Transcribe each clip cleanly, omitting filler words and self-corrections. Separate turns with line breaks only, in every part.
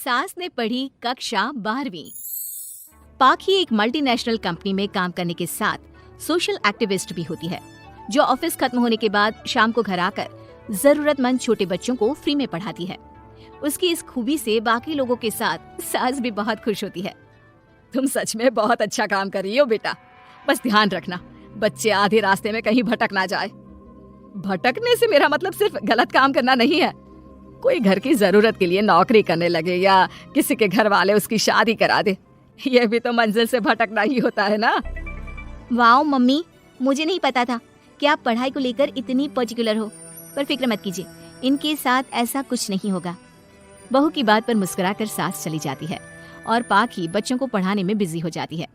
सास ने पढ़ी कक्षा 12वीं। पाखी एक मल्टीनेशनल कंपनी में काम करने के साथ सोशल एक्टिविस्ट भी होती है, जो ऑफिस खत्म होने के बाद शाम को घर आकर जरूरतमंद छोटे बच्चों को फ्री में पढ़ाती है। उसकी इस खूबी से बाकी लोगों के साथ सास भी बहुत खुश होती है। तुम सच में बहुत अच्छा काम कर रही हो बेटा, बस ध्यान रखना बच्चे आधे रास्ते में कहीं भटक ना जाए। भटकने से मेरा मतलब सिर्फ गलत काम करना नहीं है। कोई घर की जरूरत के लिए नौकरी करने लगे या किसी के घर वाले उसकी शादी करा दे, यह भी तो मंजिल से भटकना ही होता है ना।
वाओ मम्मी, मुझे नहीं पता था कि आप पढ़ाई को लेकर इतनी पर्टिकुलर हो। पर फिक्र मत कीजिए, इनके साथ ऐसा कुछ नहीं होगा।
बहू की बात पर मुस्कुराकर सास चली जाती है और पाखी बच्चों को पढ़ाने में बिजी हो जाती है।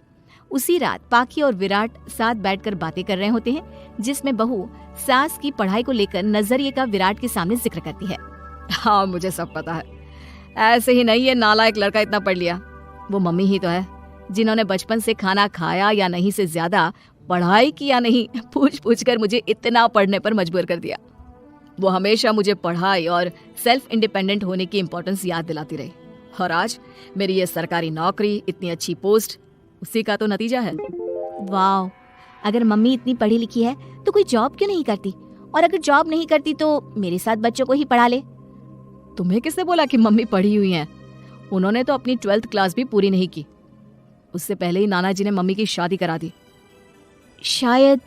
उसी रात पाखी और विराट साथ बैठकर बातें कर रहे होते हैं, जिसमें बहू सास की पढ़ाई को लेकर नजरिए का विराट के सामने जिक्र करती है। हाँ, मुझे सब पता है। ऐसे ही नहीं ये नालायक लड़का इतना पढ़ लिया, वो मम्मी ही तो है जिन्होंने बचपन से खाना खाया या नहीं से ज्यादा पढ़ाई किया नहीं पूछ पूछ कर मुझे इतना पढ़ने पर मजबूर कर दिया। वो हमेशा मुझे पढ़ाई और सेल्फ इंडिपेंडेंट होने की इम्पोर्टेंस याद दिलाती रही, और आज मेरी ये सरकारी नौकरी, इतनी अच्छी पोस्ट, उसी का तो नतीजा है।
वाओ, अगर मम्मी इतनी पढ़ी लिखी है तो कोई जॉब क्यों नहीं करती? और अगर जॉब नहीं करती तो मेरे साथ बच्चों को ही पढ़ा ले।
तुम्हें किसने बोला कि मम्मी पढ़ी हुई हैं? उन्होंने तो अपनी 12th क्लास भी पूरी नहीं की। उससे पहले ही नाना जी ने मम्मी की शादी करा दी।
शायद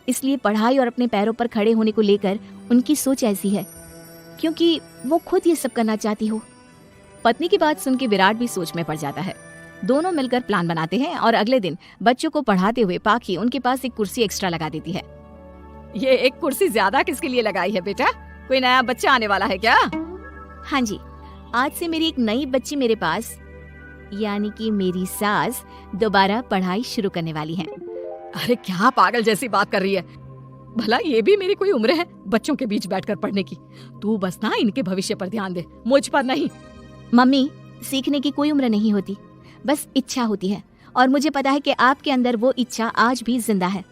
इसलिए पढ़ाई और अपने पैरों पर खड़े होने को लेकर उनकी सोच ऐसी है, क्योंकि वो खुद ये सब करना चाहती हो।
पत्नी की बात सुन के विराट भी सोच में पड़ जाता है। दोनों मिलकर प्लान बनाते हैं और अगले दिन बच्चों को पढ़ाते हुए पाखी उनके पास एक कुर्सी एक्स्ट्रा लगा देती है। ये एक कुर्सी ज्यादा किसके लिए लगाई है बेटा? कोई नया बच्चा आने वाला है क्या?
हाँ जी, आज से मेरी एक नई बच्ची मेरे पास, यानी कि मेरी सास, दोबारा पढ़ाई शुरू करने वाली है।
अरे क्या पागल जैसी बात कर रही है? भला ये भी मेरी कोई उम्र है बच्चों के बीच बैठकर पढ़ने की? तू बस ना इनके भविष्य पर ध्यान दे, मुझ पर नहीं।
मम्मी, सीखने की कोई उम्र नहीं होती, बस इच्छा होती है, और मुझे पता है कि आपके अंदर वो इच्छा आज भी जिंदा है।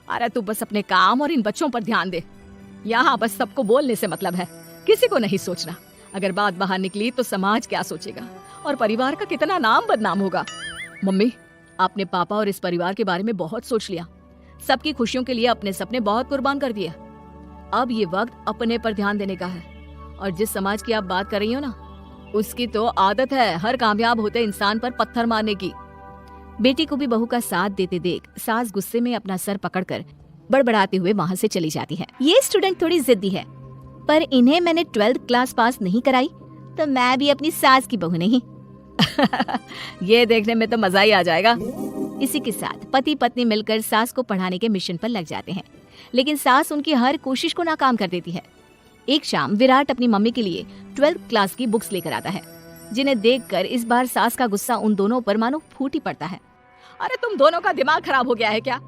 अरे तू बस अपने काम और इन बच्चों पर ध्यान दे। यहाँ बस सबको बोलने से मतलब है, किसी को नहीं सोचना। अगर बात बाहर निकली तो समाज क्या सोचेगा और परिवार का कितना नाम बदनाम होगा। मम्मी, आपने पापा और इस परिवार के बारे में बहुत सोच लिया। सबकी खुशियों के लिए अपने सपने बहुत कुर्बान कर दिए। अब ये वक्त अपने पर ध्यान देने का है। और जिस समाज की आप बात कर रही हो ना, उसकी तो आदत है हर कामयाब होते इंसान पर पत्थर मारने की। बेटी को भी बहू का साथ देते देख सास गुस्से में अपना सर पकड़कर बड़बड़ाते हुए वहाँ से चली जाती है।
ये स्टूडेंट थोड़ी जिद्दी है, पर इन्हें मैंने 12th क्लास पास नहीं कराई तो मैं भी अपनी सास की बहू नहीं।
ये देखने में तो मजा ही आ जाएगा।
इसी के साथ पति पत्नी मिलकर सास को पढ़ाने के मिशन पर लग जाते हैं, लेकिन सास उनकी हर कोशिश को नाकाम कर देती है। एक शाम विराट अपनी मम्मी के लिए 12th क्लास की बुक्स लेकर आता है, जिन्हें देखकर इस बार सास का गुस्सा उन दोनों पर मानो फूट ही पड़ता है। अरे तुम दोनों का दिमाग खराब हो गया है क्या,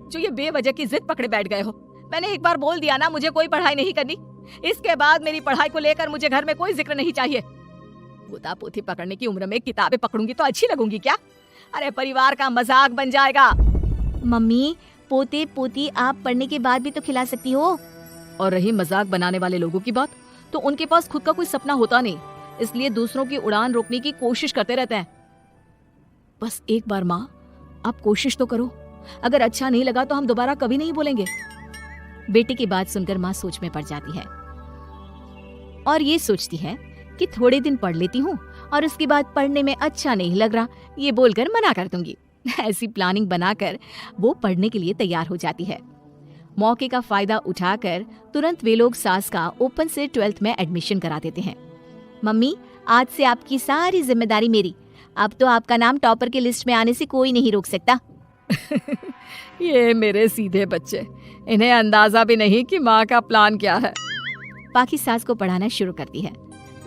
जो ये बेवजह की जिद पकड़े बैठ गए हो? मैंने एक बार बोल दिया ना, मुझे कोई पढ़ाई नहीं करनी। इसके बाद मेरी पढ़ाई को लेकर मुझे घर में कोई जिक्र नहीं चाहिए। पोता पोथी पकड़ने की उम्र में किताबें पकड़ूंगी तो अच्छी लगूंगी क्या? अरे परिवार का मजाक बन जाएगा। मम्मी, पोते पोती आप पढ़ने के बाद भी तो खिला सकती हो।
और रही मजाक बनाने वाले लोगों की बात, तो उनके पास खुद का कोई सपना होता नहीं, इसलिए दूसरों की उड़ान रोकने की कोशिश करते रहते हैं। बस एक बार माँ, आप कोशिश तो करो। अगर अच्छा नहीं लगा तो हम दोबारा कभी नहीं बोलेंगे। बेटी की बात सुनकर माँ सोच में पड़ जाती है और ये सोचती है कि थोड़े दिन पढ़ लेती हूँ और उसके बाद पढ़ने में अच्छा नहीं लग रहा, ये बोलकर मना कर दूंगी। ऐसी प्लानिंग बनाकर वो पढ़ने के लिए तैयार हो जाती है। मौके का फायदा उठाकर तुरंत वे लोग सास का ओपन से 12th में एडमिशन करा देते हैं।
मम्मी, आज से आपकी सारी जिम्मेदारी मेरी। अब तो आपका नाम टॉपर के लिस्ट में आने से कोई नहीं रोक सकता।
ये मेरे सीधे बच्चे, इन्हें अंदाजा भी नहीं कि माँ का प्लान क्या है। पाखी सास को पढ़ाना शुरू करती है।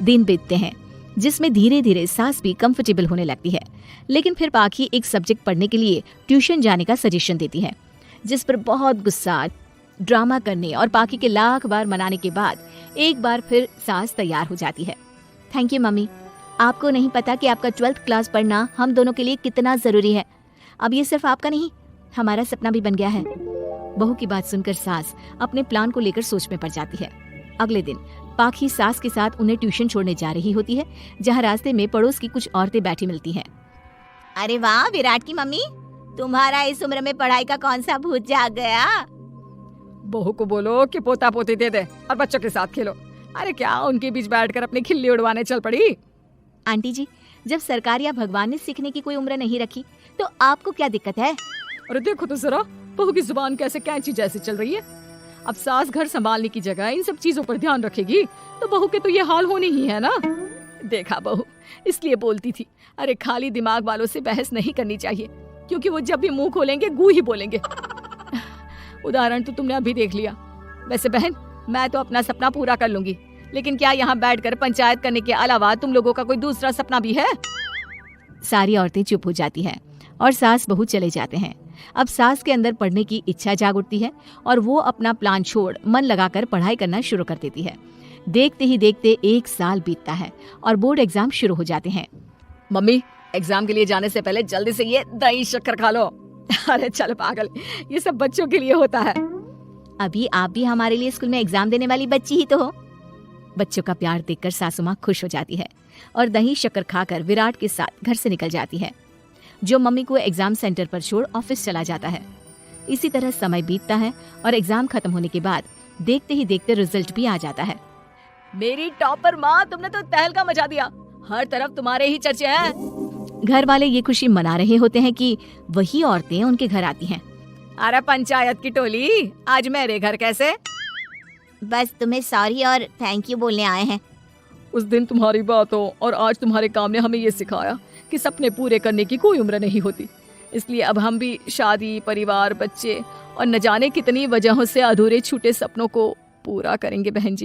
दिन बीतते हैं, जिसमें धीरे धीरे सास भी कंफर्टेबल होने लगती है। लेकिन फिर पाखी एक सब्जेक्ट पढ़ने के लिए ट्यूशन जाने का सजेशन देती है, जिस पर बहुत गुस्सा, ड्रामा करने और पाखी के लाख बार मनाने के बाद एक बार फिर सास तैयार हो जाती है।
थैंक यू मम्मी, आपको नहीं पता कि आपका 12th क्लास पढ़ना हम दोनों के लिए कितना जरूरी है। अब ये सिर्फ आपका नहीं, हमारा सपना भी बन गया है।
बहू की बात सुनकर सास अपने प्लान को लेकर सोच में पड़ जाती है। अगले दिन पाखी सास के साथ उन्हें ट्यूशन छोड़ने जा रही होती है, जहाँ रास्ते में पड़ोस की कुछ औरतें बैठी मिलती हैं।
अरे वाह विराट की मम्मी, तुम्हारा इस उम्र में पढ़ाई का कौन सा भूत जाग गया?
बहू को बोलो कि पोता पोती दे दे और बच्चों के साथ खेलो। अरे क्या उनके बीच बैठकर अपनी खिल्ली उड़वाने चल पड़ी?
आंटी जी, जब सरकार या भगवान ने सीखने की कोई उम्र नहीं रखी तो आपको क्या दिक्कत है?
अरे देखो तो जरा, बहू की जुबान कैसे कैंची जैसे चल रही है। अब सास घर संभालने की जगह इन सब चीजों पर ध्यान रखेगी तो बहू के तो ये हाल होने ही है ना। देखा बहू, इसलिए बोलती थी, अरे खाली दिमाग वालों से बहस नहीं करनी चाहिए, क्योंकि वो जब भी मुंह खोलेंगे गू ही बोलेंगे। उदाहरण तो तुमने अभी देख लिया। वैसे बहन, मैं तो अपना सपना पूरा कर लूंगी, लेकिन क्या यहाँ बैठकर पंचायत करने के अलावा तुम लोगों का कोई दूसरा सपना भी है?
सारी औरतें चुप हो जाती हैं और सास बहू चले जाते हैं। अब सास के अंदर पढ़ने की इच्छा जाग उठती है और वो अपना प्लान छोड़ मन लगाकर पढ़ाई करना शुरू कर देती है। देखते ही देखते 1 साल बीतता है और बोर्ड एग्जाम शुरू हो जाते हैं।
मम्मी, एग्जाम के लिए जाने से पहले जल्दी से ये दही शक्कर खा लो। अरे चल पागल, ये सब बच्चों के लिए होता है।
अभी आप भी हमारे लिए स्कूल में एग्जाम देने वाली बच्ची ही तो हो। बच्चों का प्यार देखकर सासू माँ खुश हो जाती है और दही शक्कर खाकर विराट के साथ घर से निकल जाती है, जो मम्मी को एग्जाम सेंटर पर छोड़ ऑफिस चला जाता है। इसी तरह समय बीतता है और एग्जाम खत्म होने के बाद देखते ही देखते रिजल्ट भी आ जाता है।
मेरी टॉपर माँ, तुमने तो तहलका मचा दिया, हर तरफ तुम्हारे ही चर्चे हैं।
घर वाले ये खुशी मना रहे होते हैं कि वही औरतें उनके घर आती हैं।
अरे पंचायत की टोली, आज मेरे घर कैसे?
बस तुम्हें सॉरी और थैंक यू बोलने आए हैं।
उस दिन तुम्हारी बातों और आज तुम्हारे काम ने हमें ये सिखाया कि सपने पूरे करने की कोई उम्र नहीं होती। इसलिए अब हम भी शादी, परिवार, बच्चे और न जाने कितनी वजहों से अधूरे छूटे सपनों को पूरा करेंगे बहन जी।